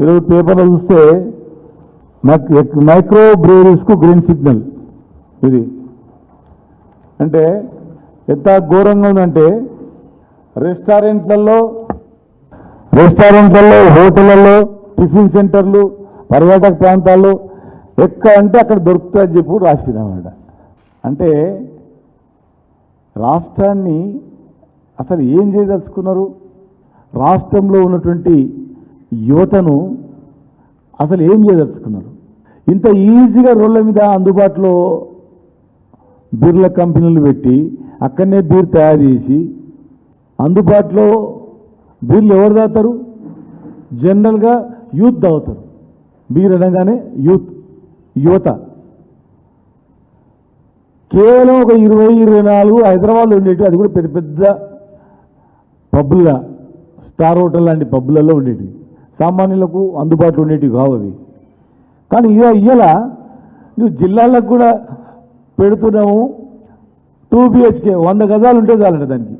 ఈరోజు పేపర్లో చూస్తే మైక్రో బ్రేవరీస్కు గ్రీన్ సిగ్నల్. ఇది అంటే ఎంత ఘోరంగా ఉందంటే రెస్టారెంట్లలో, హోటళ్లలో, టిఫిన్ సెంటర్లు, పర్యాటక ప్రాంతాల్లో ఎక్కడ అంటే అక్కడ దొరుకుతుందని చెప్పి రాసినమాట. అంటే రాష్ట్రాన్ని అసలు ఏం చేయదలుచుకున్నారు? రాష్ట్రంలో ఉన్నటువంటి యువతను అసలు ఏం చేయదలుచుకున్నారు? ఇంత ఈజీగా రోడ్ల మీద అందుబాటులో బీర్ల కంపెనీలు పెట్టి అక్కడనే బీర్ తయారు చేసి అందుబాటులో బీర్లు ఎవరు తాగుతారు? జనరల్గా యూత్ తాగుతారు. బీర్ అనగానే యువత. కేవలం ఒక 20-24 హైదరాబాద్లో ఉండేవి, అది కూడా పెద్ద పెద్ద పబ్బులుగా, స్టార్ హోటల్ లాంటి పబ్బులలో ఉండేవి, సామాన్యులకు అందుబాటులో ఉండేటివి కావు అవి. కానీ ఇవాళ నువ్వు జిల్లాలకు కూడా పెడుతున్నాము. 2 BHK 100 గజాలు ఉంటే చాలంట దానికి.